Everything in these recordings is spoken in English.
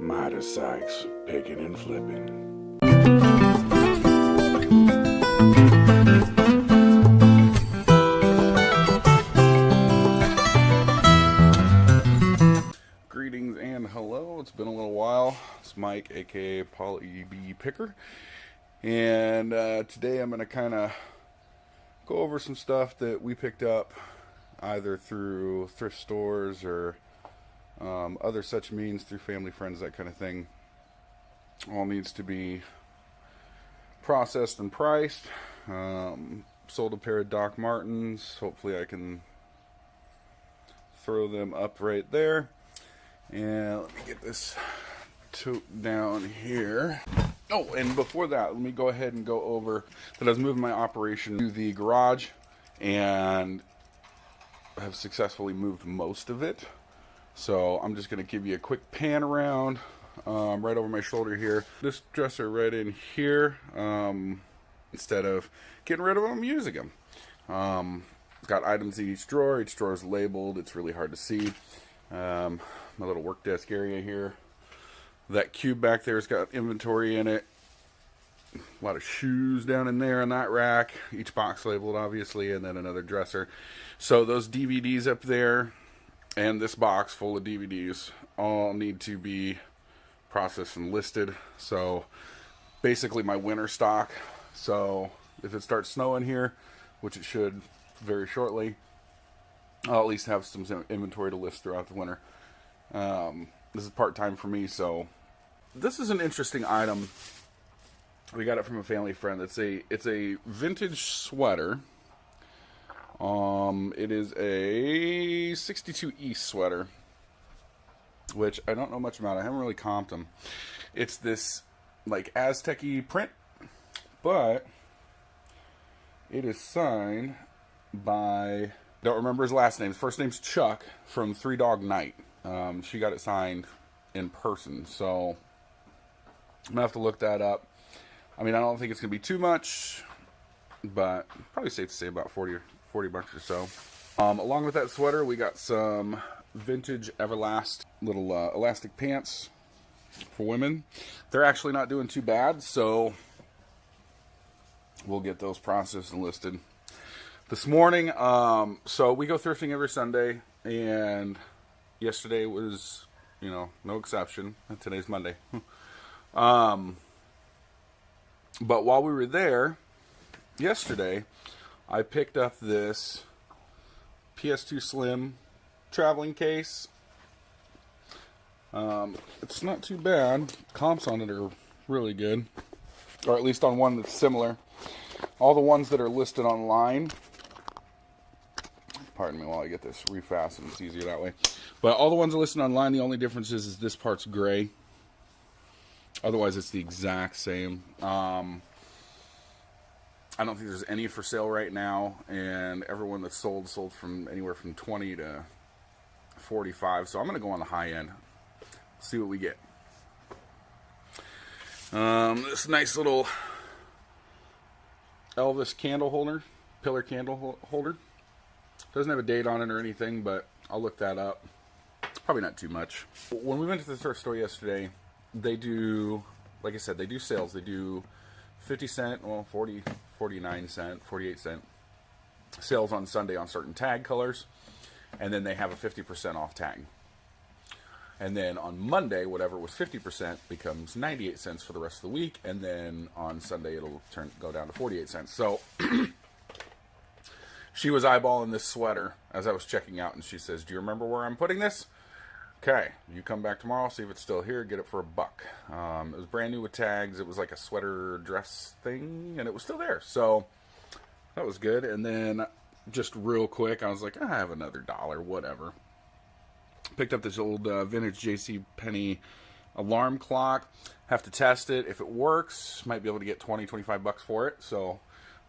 Midersikes, picking and flipping. Greetings and hello. It's been a little while. It's Mike, aka Pauly B Picker, and today I'm going to kind of go over some stuff that we picked up either through thrift stores or other such means, through family, friends, that kind of thing. All needs to be processed and priced. Sold a pair of Doc Martens. Hopefully I can throw them up right there. And let me get this tote down here. Oh, and before that, let me go ahead and go over that I was moving my operation to the garage and have successfully moved most of it. So I'm just going to give you a quick pan around right over my shoulder here. This dresser right in here, instead of getting rid of them, I'm using them. Got items in each drawer. Each drawer is labeled. It's really hard to see. My little work desk area here. That cube back there has got inventory in it. A lot of shoes down in there in that rack. Each box labeled, obviously, and then another dresser. So those DVDs up there and this box full of DVDs all need to be processed and listed. So basically my winter stock. So if it starts snowing here, which it should very shortly, I'll at least have some inventory to list throughout the winter. This is part-time for me, so this is an interesting item. We got it from a family friend. It's a vintage sweater. It is a 62 East sweater, which I don't know much about. I haven't really comped them. It's this like Aztec-y print, but it is signed by, don't remember his last name. His first name's Chuck from Three Dog Night. She got it signed in person, so I'm gonna have to look that up. I mean, I don't think it's gonna be too much, but probably safe to say about 40 bucks or so. Along with that sweater, we got some vintage Everlast little elastic pants for women. They're actually not doing too bad, so we'll get those processed and listed. This morning, so we go thrifting every Sunday, and yesterday was, no exception. Today's Monday. But while we were there yesterday, I picked up this PS2 Slim traveling case. It's not too bad. Comps on it are really good, or at least on one that's similar. All the ones that are listed online, pardon me while I get this refastened, it's easier that way. But all the ones that are listed online, the only difference is this part's gray. Otherwise, it's the exact same. I don't think there's any for sale right now, and everyone that's sold from anywhere from 20 to 45. So I'm going to go on the high end, see what we get. This nice little Elvis candle holder, pillar candle holder. Doesn't have a date on it or anything, but I'll look that up. Probably not too much. When we went to the thrift store yesterday, they do, like I said, they do sales. They do 50 cent, well, 40, 49 cent, 48 cent sales on Sunday on certain tag colors. And then they have a 50% off tag. And then on Monday, whatever was 50% becomes 98 cents for the rest of the week. And then on Sunday, it'll go down to 48 cents. So she was eyeballing this sweater as I was checking out, and she says, "Do you remember where I'm putting this? Okay, you come back tomorrow, see if it's still here, get it for $1." It was brand new with tags. It was like a sweater dress thing, and it was still there. So that was good. And then just real quick, I was like, I have another $1, whatever. Picked up this old vintage JC Penney alarm clock. Have to test it. If it works, might be able to get 20, 25 bucks for it. So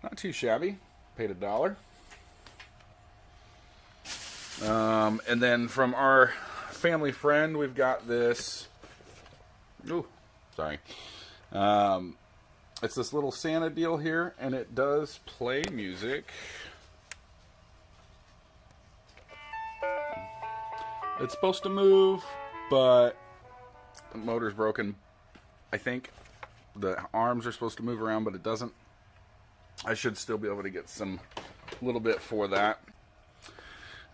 not too shabby. Paid $1. And then from our family friend, we've got this. Ooh, sorry. It's this little Santa deal here, and it does play music. It's supposed to move, but The motor's broken. I think the arms are supposed to move around, but it doesn't. I should still be able to get some little bit for that.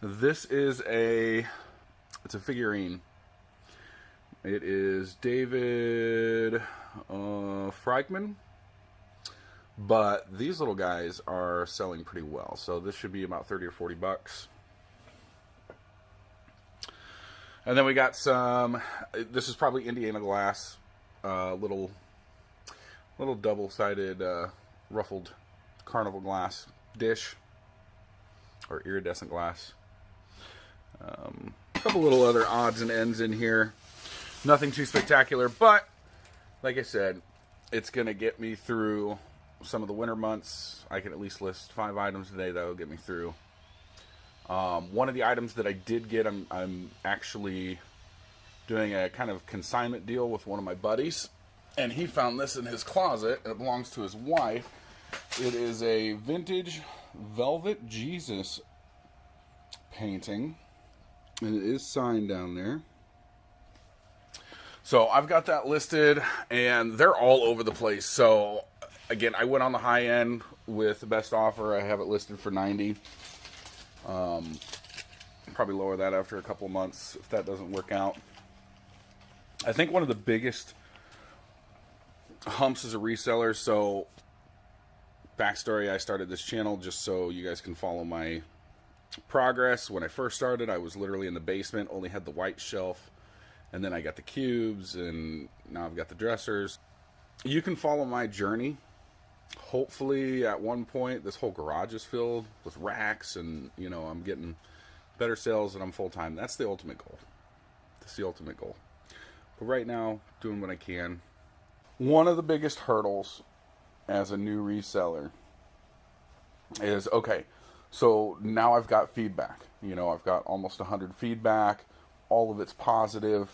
This is it's a figurine. It is David Fragman, but these little guys are selling pretty well. So this should be about 30 or 40 bucks. And then we got some, this is probably Indiana glass, little double-sided ruffled carnival glass dish, or iridescent glass. A couple little other odds and ends in here. Nothing too spectacular, but like I said, it's going to get me through some of the winter months. I can at least list 5 items today that will get me through. One of the items that I did get, I'm actually doing a kind of consignment deal with one of my buddies, and he found this in his closet. It belongs to his wife. It is a vintage Velvet Jesus painting, and it is signed down there. So I've got that listed, and they're all over the place. So again, I went on the high end with the best offer. I have it listed for $90. Probably lower that after a couple of months if that doesn't work out. I think one of the biggest humps as a reseller. So backstory, I started this channel just so you guys can follow my progress. When I first started, I was literally in the basement, only had the white shelf, and then I got the cubes, and now I've got the dressers. You can follow my journey. Hopefully at one point this whole garage is filled with racks, and you know, I'm getting better sales and I'm full-time. That's the ultimate goal. That's the ultimate goal. But right now, doing what I can. One of the biggest hurdles as a new reseller is, okay, so now I've got feedback. You know, I've got almost 100 feedback. All of it's positive.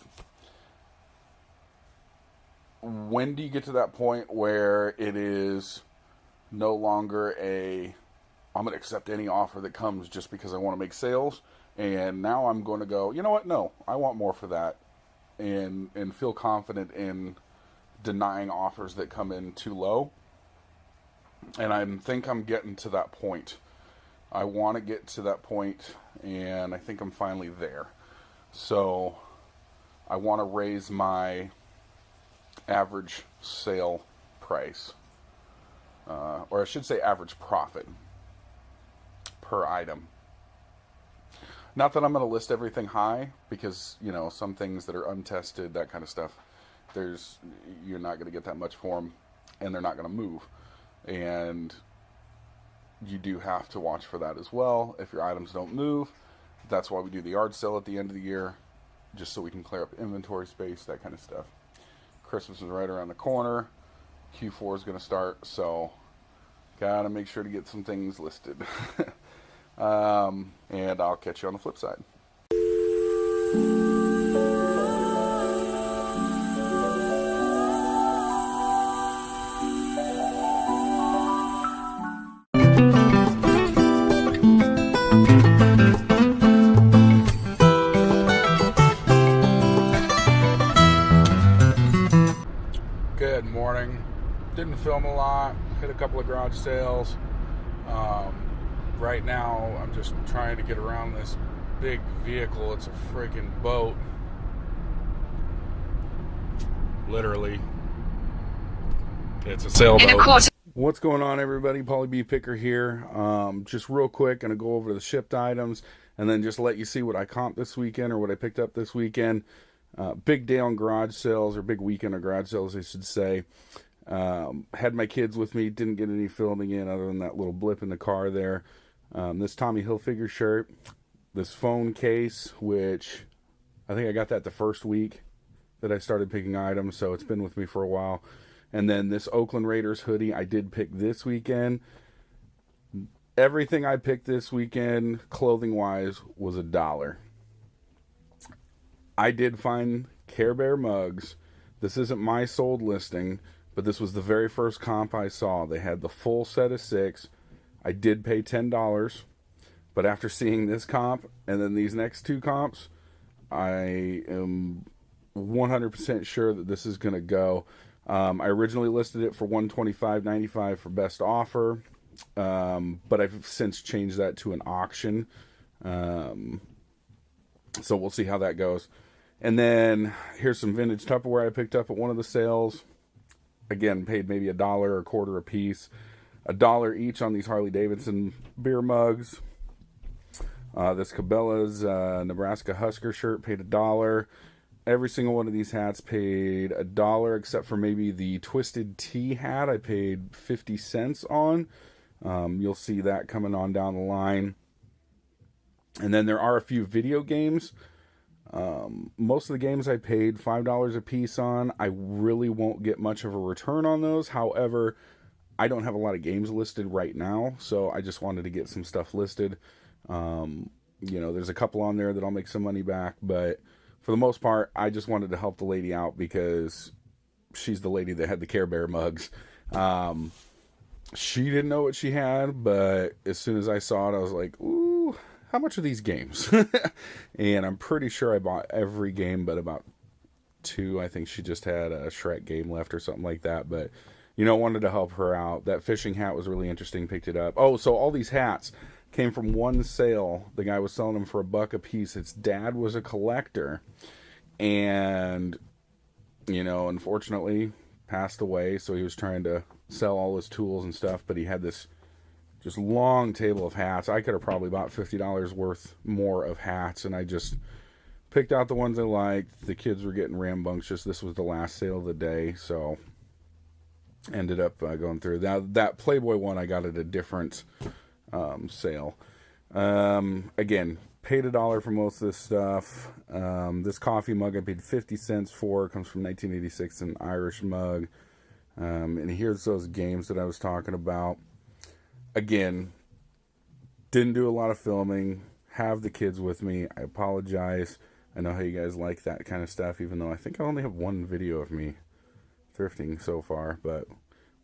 When do you get to that point where it is no longer I'm going to accept any offer that comes just because I want to make sales, and now I'm going to go, you know what, no, I want more for that, and feel confident in denying offers that come in too low? And I think I'm getting to that point. I want to get to that point, and I think I'm finally there. So I want to raise my average sale price, or I should say average profit per item. Not that I'm going to list everything high, because you know, some things that are untested, that kind of stuff, you're not going to get that much for them, and they're not going to move. And you do have to watch for that as well. If your items don't move, that's why we do the yard sale at the end of the year, just so we can clear up inventory space, that kind of stuff. Christmas is right around the corner. Q4 is going to start, so gotta make sure to get some things listed. And I'll catch you on the flip side. Good morning. Didn't film a lot. Hit a couple of garage sales. Right now, I'm just trying to get around this big vehicle. It's a freaking boat. Literally. It's a sailboat. What's going on, everybody? Pauly B Picker here. Just real quick, gonna go over the shipped items and then just let you see what I comped this weekend, or what I picked up this weekend. Big day on garage sales, or big weekend of garage sales, I should say. Had my kids with me, didn't get any filming in other than that little blip in the car there. This Tommy Hilfiger shirt, this phone case, which I think I got that the first week that I started picking items, so it's been with me for a while. And then this Oakland Raiders hoodie I did pick this weekend. Everything I picked this weekend, clothing-wise, was $1. I did find Care Bear mugs. This isn't my sold listing, but this was the very first comp I saw. They had the full set of 6. I did pay $10, but after seeing this comp and then these next 2 comps, I am 100% sure that this is going to go. I originally listed it for $125.95 for best offer, but I've since changed that to an auction. So we'll see how that goes. And then here's some vintage Tupperware I picked up at one of the sales. Again, paid maybe $1 or a quarter a piece. $1 each on these Harley Davidson beer mugs. This Cabela's Nebraska Husker shirt paid $1. Every single one of these hats paid $1, except for maybe the Twisted Tea hat I paid 50 cents on. You'll see that coming on down the line. And then there are a few video games. Most of the games I paid $5 a piece on. I really won't get much of a return on those. However, I don't have a lot of games listed right now, so I just wanted to get some stuff listed. There's a couple on there that I'll make some money back, but for the most part, I just wanted to help the lady out because she's the lady that had the Care Bear mugs. She didn't know what she had, but as soon as I saw it, I was like, ooh, how much are these games? And I'm pretty sure I bought every game but about 2. I think she just had a Shrek game left or something like that, but wanted to help her out. That fishing hat was really interesting, picked it up. Oh, so all these hats came from one sale. The guy was selling them for $1 a piece. His dad was a collector and, unfortunately passed away. So he was trying to sell all his tools and stuff, but he had this just long table of hats. I could have probably bought $50 worth more of hats, and I just picked out the ones I liked. The kids were getting rambunctious. This was the last sale of the day, so ended up going through. That Playboy one I got at a different sale. Again, paid $1 for most of this stuff. This coffee mug I paid 50 cents for. It comes from 1986, an Irish mug. And here's those games that I was talking about. Again, didn't do a lot of filming. Have the kids with me. I apologize. I know how you guys like that kind of stuff, even though I think I only have one video of me thrifting so far, but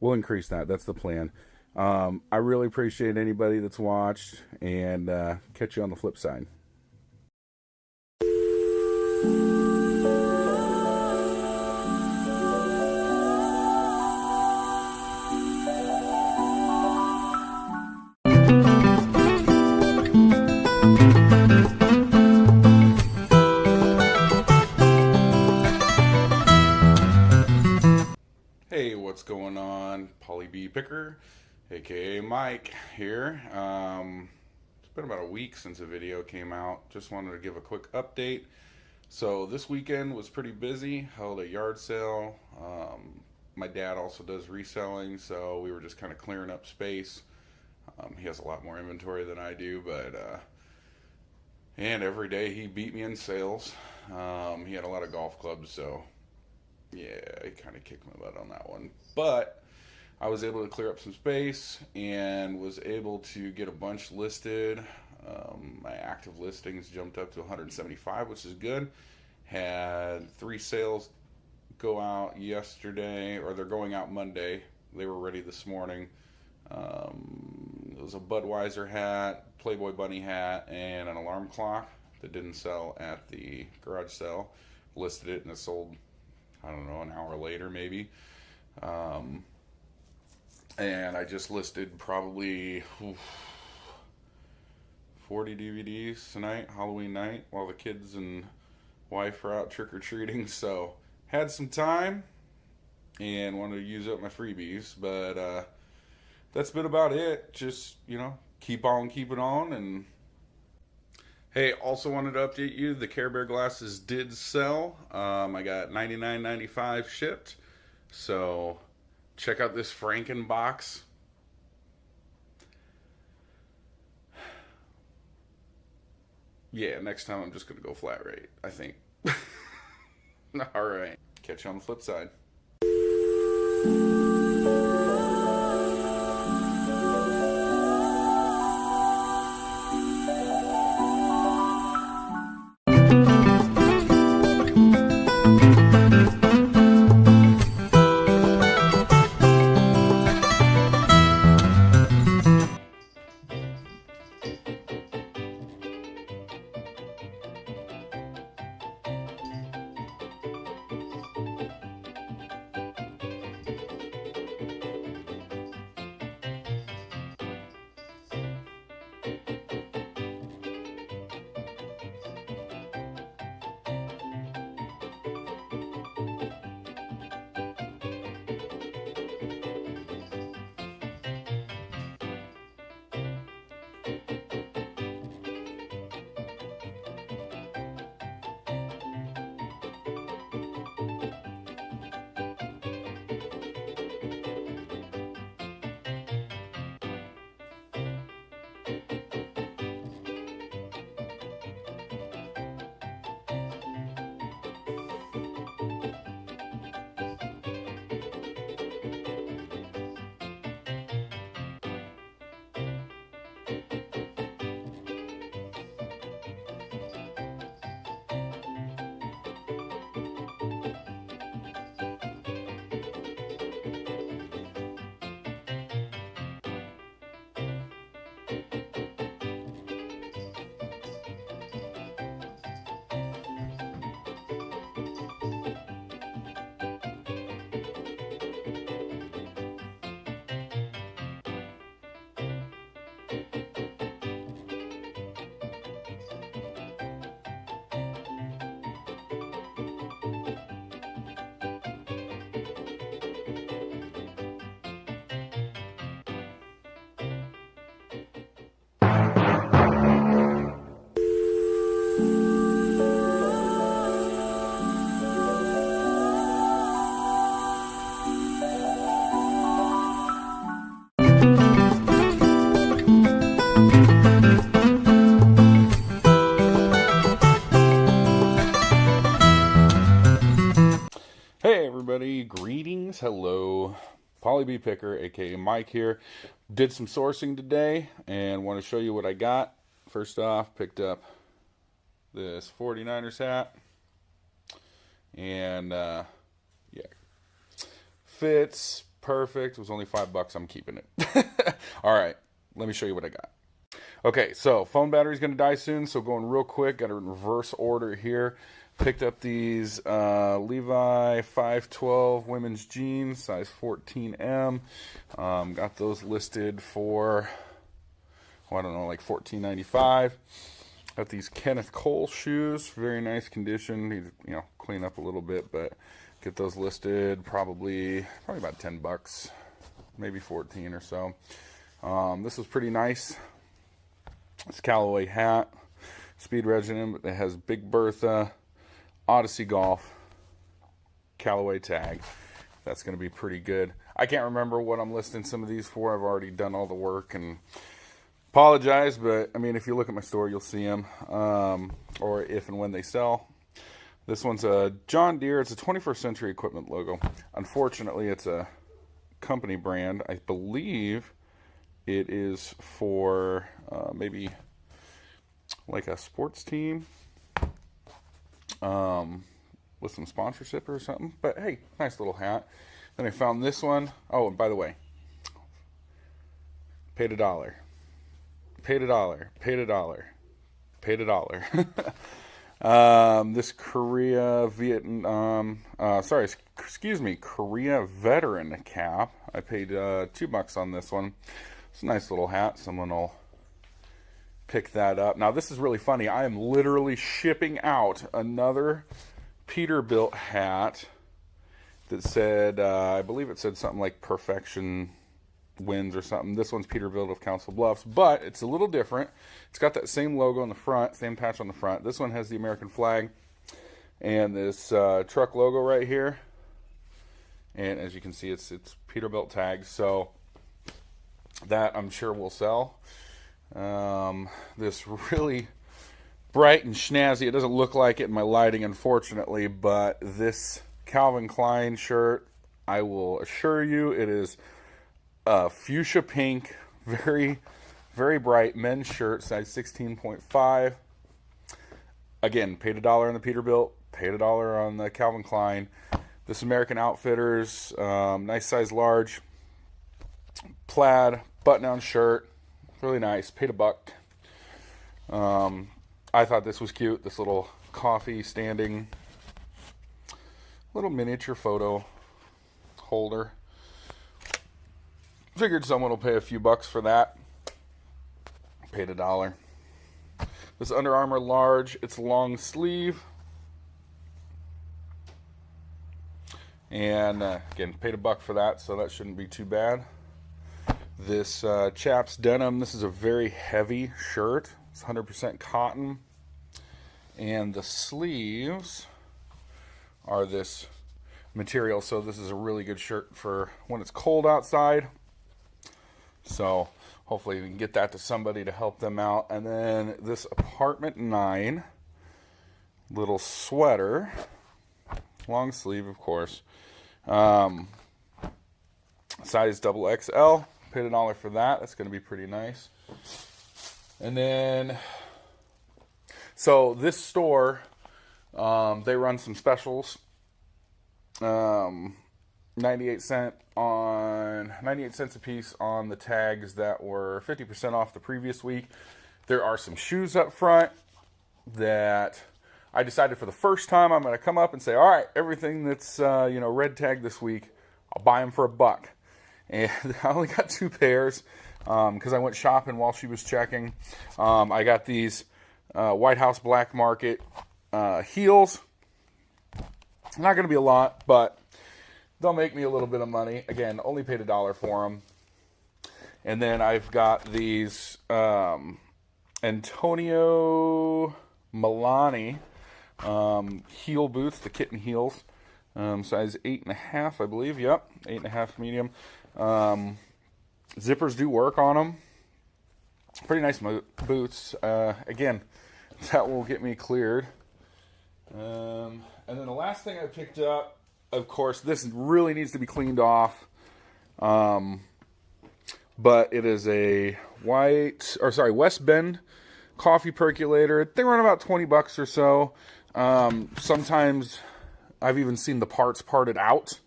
we'll increase that. That's the plan. I really appreciate anybody that's watched, and catch you on the flip side. Hey, what's going on? Pauly B Picker, aka Mike here. It's been about a week since a video came out. Just wanted to give a quick update. So this weekend was pretty busy. Held a yard sale. My dad also does reselling, so we were just kind of clearing up space. He has a lot more inventory than I do, but and every day he beat me in sales. He had a lot of golf clubs, so yeah, he kind of kicked my butt on that one. But I was able to clear up some space and was able to get a bunch listed. My active listings jumped up to 175, which is good. Had 3 sales go out yesterday, or they're going out Monday. They were ready this morning. It was a Budweiser hat, Playboy Bunny hat, and an alarm clock that didn't sell at the garage sale. Listed it and it sold, I don't know, an hour later maybe. And I just listed probably 40 DVDs tonight, Halloween night, while the kids and wife are out trick-or-treating. So had some time and wanted to use up my freebies, but that's been about it. Just, keep on keeping on. And hey, also wanted to update you, the Care Bear glasses did sell. I got $99.95 shipped. So check out this Franken box. Yeah, next time I'm just going to go flat rate, I think. Alright, catch you on the flip side. everybody? Greetings. Hello. Pauly B Picker, aka Mike here. Did some sourcing today and want to show you what I got. First off, picked up this 49ers hat. And yeah, fits perfect. It was only $5. I'm keeping it. All right, let me show you what I got. Okay, so phone battery's going to die soon, so going real quick. Got a reverse order here. Picked up these Levi 512 women's jeans, size 14M. Got those listed for, oh, I don't know, like $14.95. Got these Kenneth Cole shoes, very nice condition. Need to, clean up a little bit, but get those listed probably about $10, maybe 14 or so. This was pretty nice. It's a Callaway hat, Speed Regimen, but it has Big Bertha, Odyssey Golf, Callaway tag. That's going to be pretty good. I can't remember what I'm listing some of these for. I've already done all the work and apologize, but I mean, if you look at my store, you'll see them, or if and when they sell. This one's a John Deere. It's a 21st Century Equipment logo. Unfortunately, it's a company brand. I believe it is for maybe like a sports team with some sponsorship or something. But hey, nice little hat. Then I found this one. Oh, and by the way, paid $1. Paid $1. Paid $1. Paid $1. This Korea veteran cap. I paid $2 on this one. It's a nice little hat. Someone will pick that up. Now, this is really funny. I am literally shipping out another Peterbilt hat that said, I believe it said something like Perfection Wins or something. This one's Peterbilt of Council Bluffs, but it's a little different. It's got that same logo on the front, same patch on the front. This one has the American flag and this truck logo right here. And as you can see, it's Peterbilt tags. So that I'm sure will sell. This really bright and snazzy, it doesn't look like it in my lighting, unfortunately, but this Calvin Klein shirt, I will assure you, it is fuchsia pink, very, very bright men's shirt, size 16.5. Again, paid $1 on the Peterbilt, paid $1 on the Calvin Klein. This American Outfitters, nice size large, plaid, button-down shirt, really nice, paid $1. I thought this was cute, this little coffee standing, little miniature photo holder. Figured someone will pay a few bucks for that. Paid $1. This Under Armour large, it's long sleeve. And again, paid $1 for that, so that shouldn't be too bad. This Chaps denim, this is a very heavy shirt. It's 100% cotton. And the sleeves are this material, so this is a really good shirt for when it's cold outside. So hopefully we can get that to somebody to help them out. And then this Apartment 9 little sweater, long sleeve, of course, size XXL. Paid $1 for that. That's going to be pretty nice. And then, so this store, they run some specials. 98 cents a piece on the tags that were 50% off the previous week. There are some shoes up front that I decided for the first time I'm going to come up and say, all right, everything that's red tag this week, I'll buy them for $1. And I only got 2 pairs because I went shopping while she was checking. I got these White House Black Market heels. Not going to be a lot, but they'll make me a little bit of money. Again, only paid $1 for them. And then I've got these Antonio Milani heel boots, the kitten heels. Size 8.5, I believe. Yep, 8.5 medium. Zippers do work on them. Pretty nice boots. Again, that will get me cleared. And then the last thing I picked up of course, this really needs to be cleaned off. But it is a West Bend coffee percolator. They run about 20 bucks or so. Sometimes I've even seen the parts parted out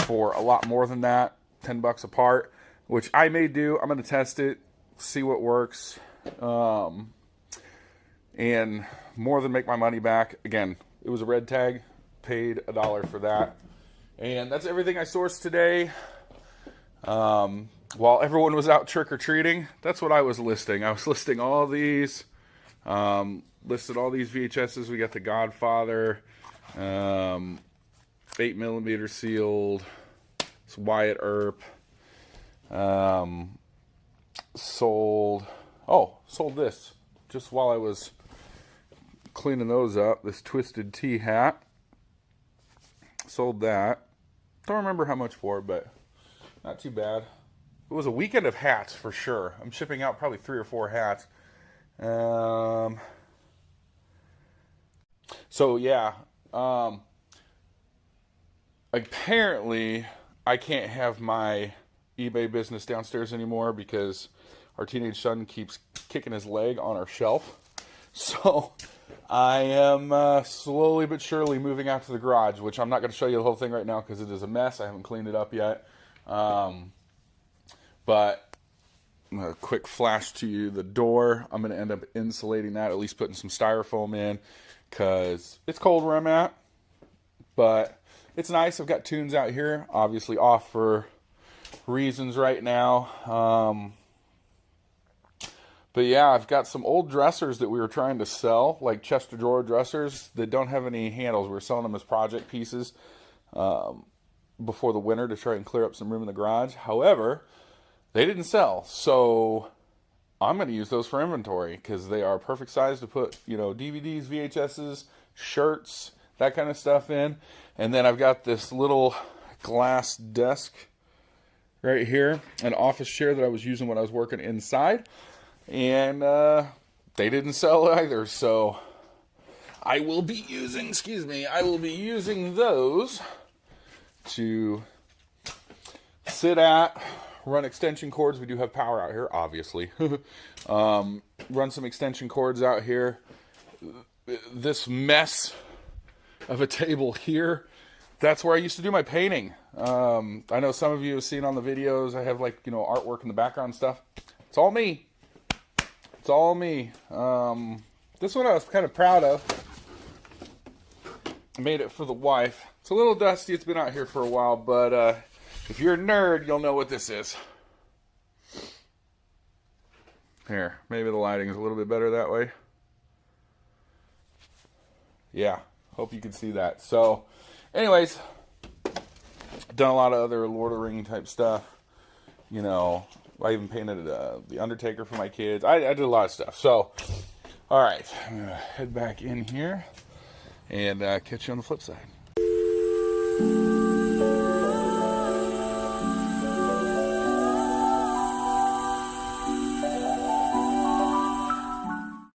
for a lot more than that, 10 bucks a part, which I may do. I'm going to test it, see what works, and more than make my money back. Again, it was a red tag, paid $1 for that. And that's everything I sourced today. While everyone was out trick-or-treating, that's what I was listing. I was listing all these, listed all these VHSs. We got The Godfather, 8mm sealed, it's Wyatt Earp, sold this just while I was cleaning those up, this Twisted Tea hat, sold that. Don't remember how much for, but not too bad. It was a weekend of hats for sure. I'm shipping out probably 3 or 4 hats. So yeah, apparently I can't have my eBay business downstairs anymore because our teenage son keeps kicking his leg on our shelf. So I am slowly but surely moving out to the garage, which I'm not going to show you the whole thing right now because it is a mess. I haven't cleaned it up yet. But a quick flash to you, the door, I'm going to end up insulating that, at least putting some styrofoam in because it's cold where I'm at. But it's nice. I've got tunes out here, obviously off for reasons right now. But yeah, I've got some old dressers that we were trying to sell, like chest of drawer dressers that don't have any handles. We were selling them as project pieces before the winter to try and clear up some room in the garage. However, they didn't sell, so I'm going to use those for inventory because they are perfect size to put, DVDs, VHSs, shirts, that kind of stuff in. And then I've got this little glass desk right here, an office chair that I was using when I was working inside. And they didn't sell either, so I will be using those to sit at, run extension cords. We do have power out here, obviously. Run some extension cords out here. This mess of a table here, that's where I used to do my painting. I know some of you have seen on the videos, I have artwork in the background and stuff. It's all me. It's all me. This one I was kind of proud of. I made it for the wife. It's a little dusty. It's been out here for a while, but if you're a nerd, you'll know what this is. Here, maybe the lighting is a little bit better that way. Yeah, hope you can see that. So, anyways, done a lot of other Lord of the Rings type stuff. I even painted the Undertaker for my kids. I did a lot of stuff. So, all right, I'm going to head back in here and catch you on the flip side.